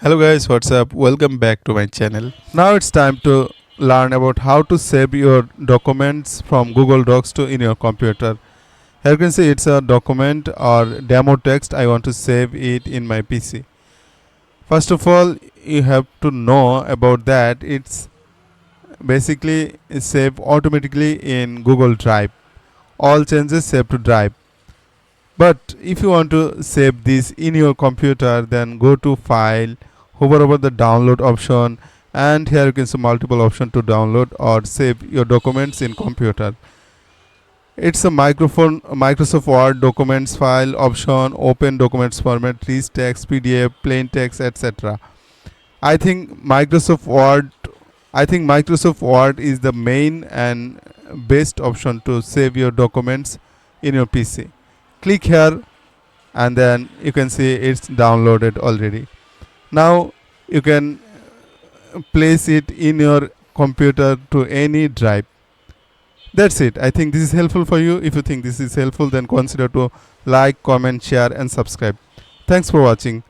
Hello guys, what's up? Welcome back to my channel. Now it's time to learn about how to save your documents from Google Docs to in your computer. Here you can see it's a document or demo text. I want to save it in my PC. First of all, you have to know about that. It's basically save automatically in Google Drive. All changes save to Drive. But if you want to save this in your computer, then go to File, hover over the download option, and here you can see multiple options to download or save your documents in computer. It's a Microsoft Word documents file option, open documents format, rich text, PDF, plain text, etc. I think Microsoft Word I think Microsoft Word is the main and best option to save your documents in your PC. Click here and then you can see it's downloaded already. Now you can place it in your computer to any drive. That's it. I think this is helpful for you. If you think this is helpful, then consider to like, comment, share and subscribe. Thanks for watching.